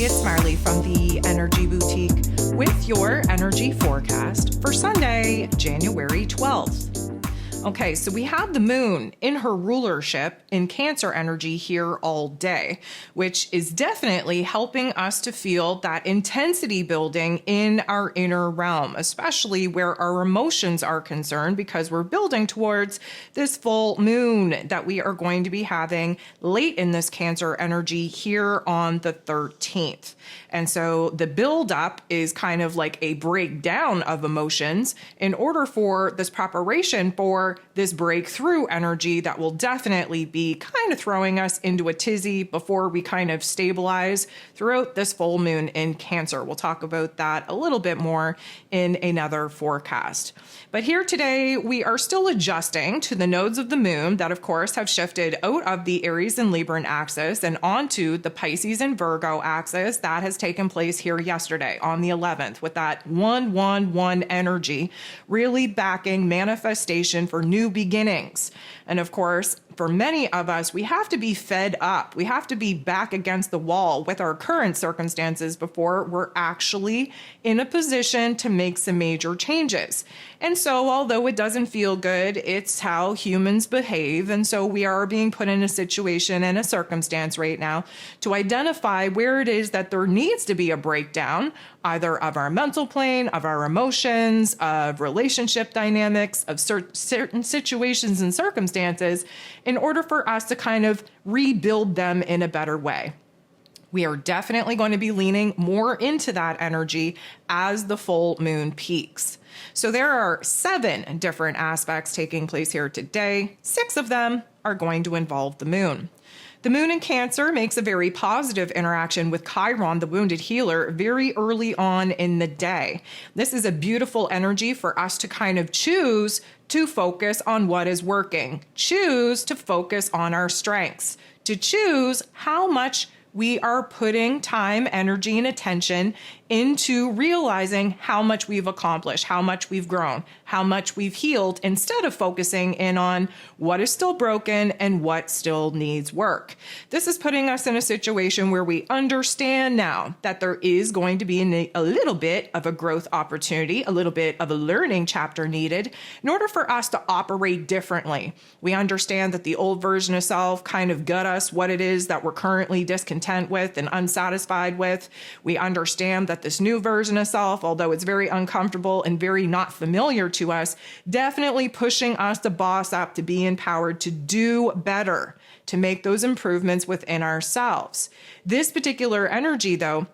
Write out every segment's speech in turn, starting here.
it's Marley from the Energy Boutique with your energy forecast for Sunday, January 12th. Okay, so we have the moon in her rulership in Cancer energy here all day, which is definitely helping us to feel that intensity building in our inner realm, especially where our emotions are concerned, because we're building towards this full moon that we are going to be having late in this Cancer energy here on the 13th. And so the buildup is kind of like a breakdown of emotions in order for this preparation for this breakthrough energy that will definitely be kind of throwing us into a tizzy before we kind of stabilize throughout this full moon in Cancer. We'll talk about that a little bit more in another forecast. But here today, we are still adjusting to the nodes of the moon that, of course, have shifted out of the Aries and Libran axis and onto the Pisces and Virgo axis that has taken place here yesterday on the 11th with that 111 energy really backing manifestation for new beginnings. And of course, for many of us, we have to be fed up. We have to be back against the wall with our current circumstances before we're actually in a position to make some major changes. And so, although it doesn't feel good, it's how humans behave. And so we are being put in a situation and a circumstance right now to identify where it is that there needs to be a breakdown, either of our mental plane, of our emotions, of relationship dynamics, of certain situations and circumstances, in order for us to kind of rebuild them in a better way. We are definitely going to be leaning more into that energy as the full moon peaks. So there are 7 different aspects taking place here today. 6 of them are going to involve the moon. The moon in Cancer makes a very positive interaction with Chiron, the wounded healer, very early on in the day. This is a beautiful energy for us to kind of choose to focus on what is working, choose to focus on our strengths, to choose how much we are putting time, energy, and attention into realizing how much we've accomplished, how much we've grown, how much we've healed, instead of focusing in on what is still broken and what still needs work. This is putting us in a situation where we understand now that there is going to be a little bit of a growth opportunity, a little bit of a learning chapter needed in order for us to operate differently. We understand that the old version of self kind of got us what it is that we're currently discontent with and unsatisfied with. We understand that this new version of self, although it's very uncomfortable and very not familiar to us, definitely pushing us to boss up, to be empowered, to do better, to make those improvements within ourselves. This particular energy, though,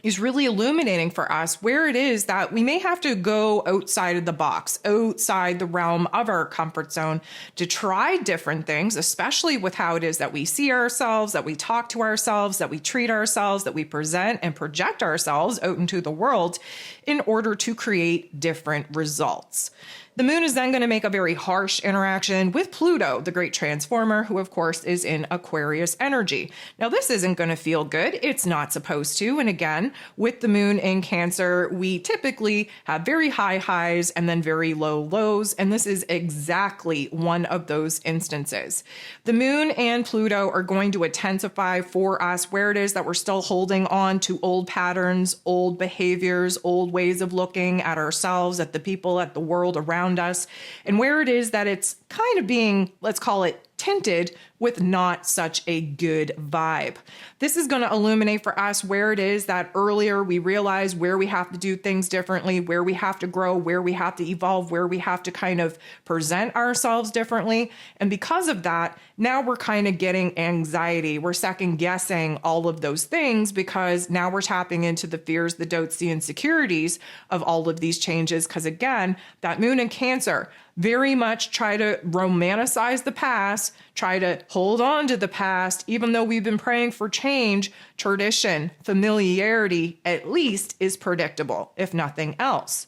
is really illuminating for us where it is that we may have to go outside of the box, outside the realm of our comfort zone, to try different things, especially with how it is that we see ourselves, that we talk to ourselves, that we treat ourselves, that we present and project ourselves out into the world in order to create different results. The moon is then going to make a very harsh interaction with Pluto, the great transformer, who of course is in Aquarius energy. Now this isn't going to feel good. It's not supposed to. And again, with the moon in Cancer, we typically have very high highs and then very low lows. And this is exactly one of those instances. The moon and Pluto are going to intensify for us where it is that we're still holding on to old patterns, old behaviors, old ways of looking at ourselves, at the people, at the world around us, and where it is that it's kind of being, let's call it, tinted with not such a good vibe. This is going to illuminate for us where it is that earlier we realize where we have to do things differently, where we have to grow, where we have to evolve, where we have to kind of present ourselves differently. And because of that, now we're kind of getting anxiety. We're second guessing all of those things because now we're tapping into the fears, the doubts, the insecurities of all of these changes. Because again, that moon in Cancer, very much try to romanticize the past, try to hold on to the past, even though we've been praying for change. Tradition, familiarity, at least is predictable, if nothing else.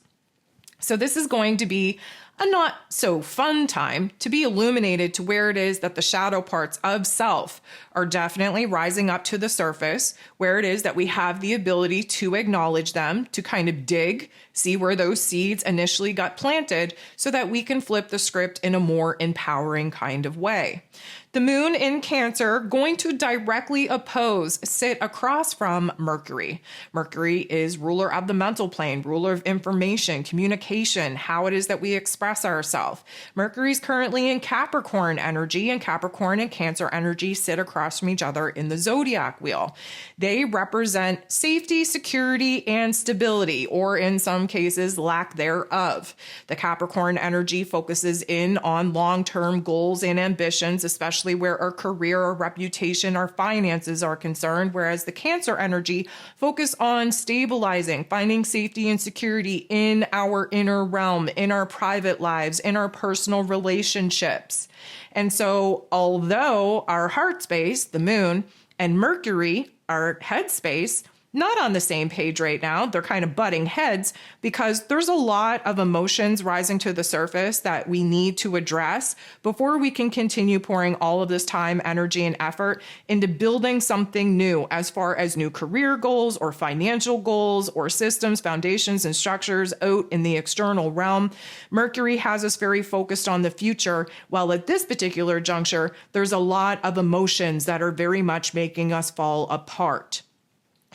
So this is going to be a not so fun time to be illuminated to where it is that the shadow parts of self are definitely rising up to the surface, where it is that we have the ability to acknowledge them, to kind of dig, see where those seeds initially got planted, so that we can flip the script in a more empowering kind of way. The moon in Cancer going to directly sit across from Mercury. Mercury is ruler of the mental plane, ruler of information, communication, how it is that we express ourselves. Mercury's currently in Capricorn energy, and Capricorn and Cancer energy sit across from each other in the zodiac wheel. They represent safety, security, and stability, or in some cases, lack thereof. The Capricorn energy focuses in on long-term goals and ambitions, especially where our career, our reputation, our finances are concerned, whereas the Cancer energy focus on stabilizing, finding safety and security in our inner realm, in our private lives, in our personal relationships. And so, although our heart space, the moon, and Mercury, our head space, not on the same page right now. They're kind of butting heads because there's a lot of emotions rising to the surface that we need to address before we can continue pouring all of this time, energy, and effort into building something new as far as new career goals or financial goals or systems, foundations, and structures out in the external realm. Mercury has us very focused on the future, while at this particular juncture, there's a lot of emotions that are very much making us fall apart.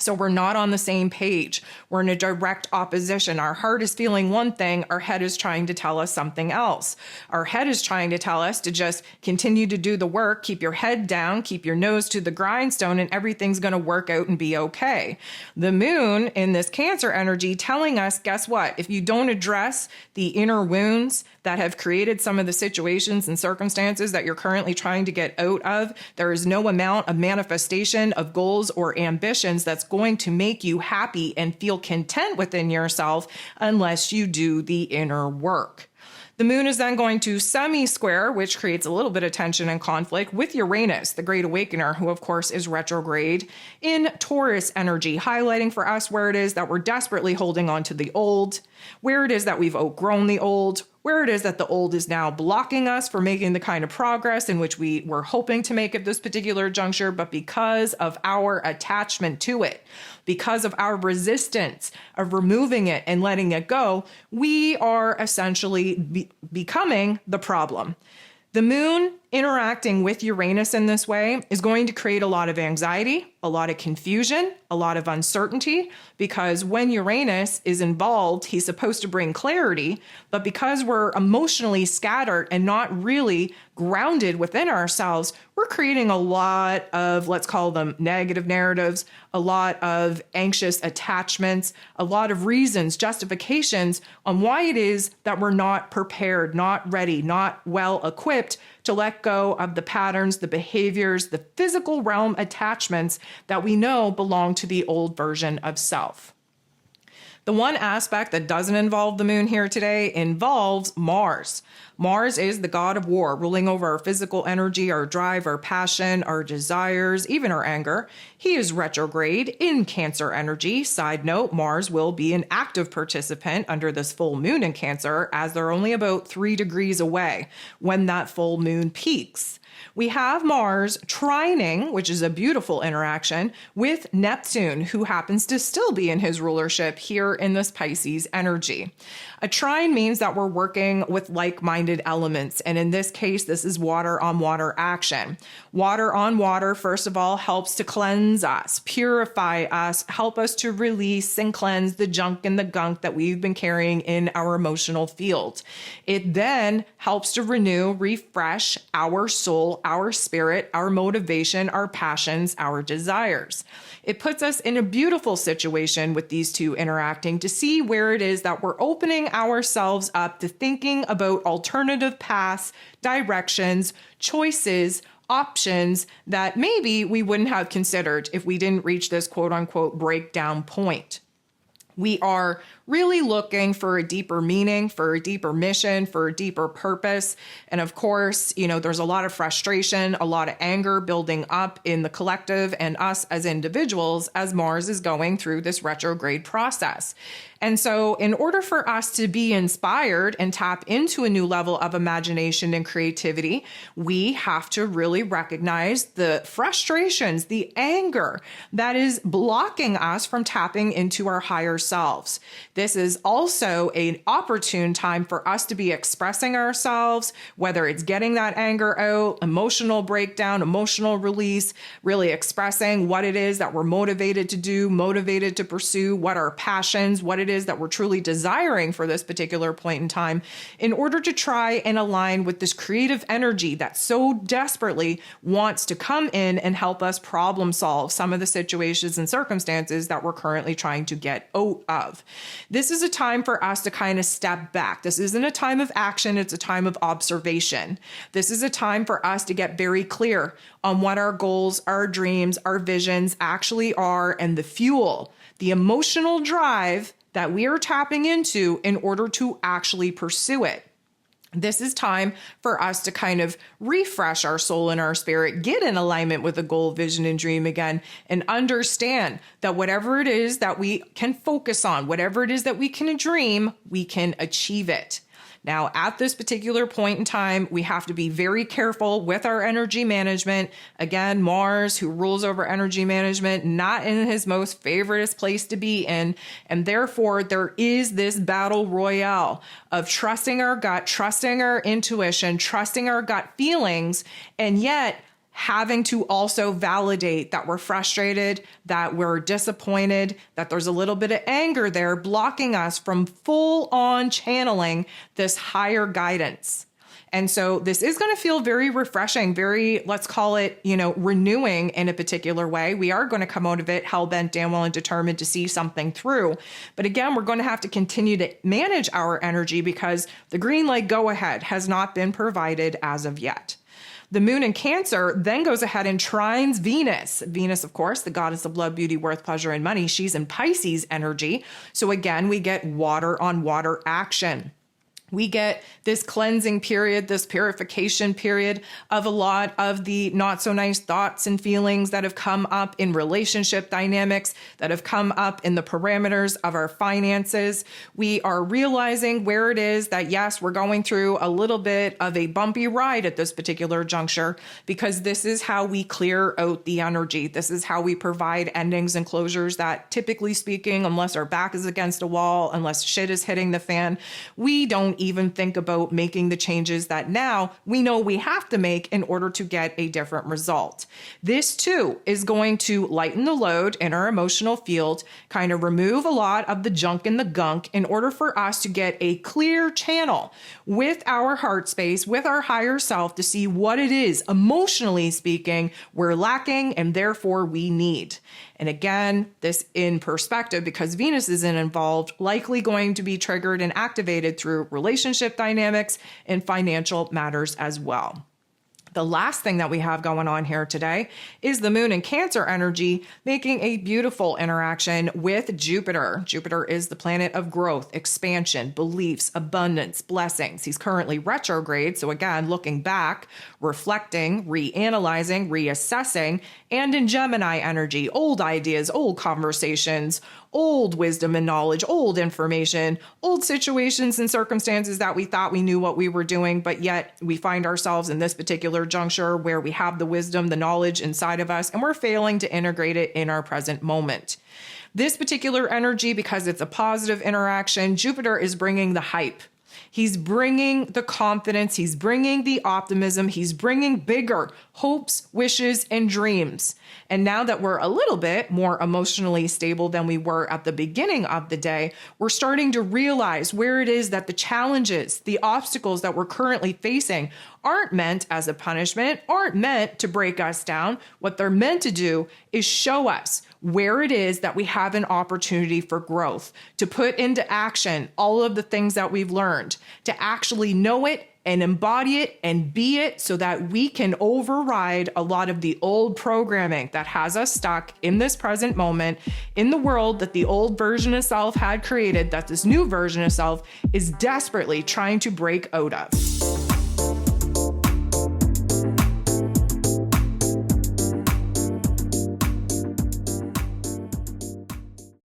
So we're not on the same page. We're in a direct opposition. Our heart is feeling one thing. Our head is trying to tell us something else. Our head is trying to tell us to just continue to do the work, keep your head down, keep your nose to the grindstone, and everything's going to work out and be okay. The moon in this Cancer energy telling us, guess what? If you don't address the inner wounds that have created some of the situations and circumstances that you're currently trying to get out of, there is no amount of manifestation of goals or ambitions that's going to make you happy and feel content within yourself unless you do the inner work. The moon is then going to semi-square, which creates a little bit of tension and conflict with Uranus, the Great Awakener, who of course is retrograde in Taurus energy, highlighting for us where it is that we're desperately holding on to the old, where it is that we've outgrown the old, where it is that the old is now blocking us from making the kind of progress in which we were hoping to make at this particular juncture, but because of our attachment to it, because of our resistance of removing it and letting it go, we are essentially becoming the problem. The moon interacting with Uranus in this way is going to create a lot of anxiety, a lot of confusion, a lot of uncertainty, because when Uranus is involved, he's supposed to bring clarity, but because we're emotionally scattered and not really grounded within ourselves, we're creating a lot of, let's call them negative narratives, a lot of anxious attachments, a lot of reasons, justifications on why it is that we're not prepared, not ready, not well equipped to let go of the patterns, the behaviors, the physical realm attachments that we know belong to the old version of self. The one aspect that doesn't involve the moon here today involves Mars. Mars is the god of war, ruling over our physical energy, our drive, our passion, our desires, even our anger. He is retrograde in Cancer energy. Side note, Mars will be an active participant under this full moon in Cancer, as they're only about 3 degrees away when that full moon peaks. We have Mars trining, which is a beautiful interaction, with Neptune, who happens to still be in his rulership here in this Pisces energy. A trine means that we're working with like-minded elements, and in this case, this is water on water action. Water on water, first of all, helps to cleanse us, purify us, help us to release and cleanse the junk and the gunk that we've been carrying in our emotional field. It then helps to renew, refresh our soul, our spirit, our motivation, our passions, our desires. It puts us in a beautiful situation with these two interacting to see where it is that we're opening ourselves up to thinking about alternative paths, directions, choices, options that maybe we wouldn't have considered if we didn't reach this quote unquote breakdown point. We are really looking for a deeper meaning, for a deeper mission, for a deeper purpose. And of course, there's a lot of frustration, a lot of anger building up in the collective and us as individuals as Mars is going through this retrograde process. And so in order for us to be inspired and tap into a new level of imagination and creativity, we have to really recognize the frustrations, the anger that is blocking us from tapping into our higher selves. This is also an opportune time for us to be expressing ourselves, whether it's getting that anger out, emotional breakdown, emotional release, really expressing what it is that we're motivated to do, motivated to pursue, what our passions, what it is that we're truly desiring for this particular point in time, in order to try and align with this creative energy that so desperately wants to come in and help us problem solve some of the situations and circumstances that we're currently trying to get out of. This is a time for us to kind of step back. This isn't a time of action, it's a time of observation. This is a time for us to get very clear on what our goals, our dreams, our visions actually are, and the fuel, the emotional drive that we are tapping into in order to actually pursue it. This is time for us to kind of refresh our soul and our spirit, get in alignment with the goal, vision, and dream again, and understand that whatever it is that we can focus on, whatever it is that we can dream, we can achieve it. Now, at this particular point in time, we have to be very careful with our energy management. Again, Mars, who rules over energy management, not in his most favoriteest place to be in. And therefore, there is this battle royale of trusting our gut, trusting our intuition, trusting our gut feelings, and yet having to also validate that we're frustrated, that we're disappointed, that there's a little bit of anger there blocking us from full on channeling this higher guidance. And so this is going to feel very refreshing, very, let's call it, renewing in a particular way. We are going to come out of it hell-bent, damn well, and determined to see something through. But again, we're going to have to continue to manage our energy because the green light go ahead has not been provided as of yet. The moon in Cancer then goes ahead and trines Venus. Venus, of course, the goddess of love, beauty, worth, pleasure, and money. She's in Pisces energy. So again, we get water on water action. We get this cleansing period, this purification period of a lot of the not so nice thoughts and feelings that have come up in relationship dynamics, that have come up in the parameters of our finances. We are realizing where it is that, yes, we're going through a little bit of a bumpy ride at this particular juncture, because this is how we clear out the energy. This is how we provide endings and closures that, typically speaking, unless our back is against a wall, unless shit is hitting the fan, we don't even think about making the changes that now we know we have to make in order to get a different result. This too is going to lighten the load in our emotional field, kind of remove a lot of the junk and the gunk in order for us to get a clear channel with our heart space, with our higher self, to see what it is, emotionally speaking, we're lacking and therefore we need. And again, this in perspective, because Venus isn't involved, likely going to be triggered and activated through relationship dynamics and financial matters as well. The last thing that we have going on here today is the moon in Cancer energy making a beautiful interaction with Jupiter. Jupiter is the planet of growth, expansion, beliefs, abundance, blessings. He's currently retrograde. So again, looking back, reflecting, reanalyzing, reassessing, and in Gemini energy, old ideas, old conversations, old wisdom and knowledge, old information, old situations and circumstances that we thought we knew what we were doing, but yet we find ourselves in this particular juncture where we have the wisdom, the knowledge inside of us, and we're failing to integrate it in our present moment. This particular energy, because it's a positive interaction, Jupiter is bringing the hype. He's bringing the confidence, he's bringing the optimism, he's bringing bigger hopes, wishes, and dreams. And now that we're a little bit more emotionally stable than we were at the beginning of the day, we're starting to realize where it is that the challenges, the obstacles that we're currently facing aren't meant as a punishment, aren't meant to break us down. What they're meant to do is show us where it is that we have an opportunity for growth, to put into action all of the things that we've learned, to actually know it and embody it and be it so that we can override a lot of the old programming that has us stuck in this present moment, in the world that the old version of self had created, that this new version of self is desperately trying to break out of.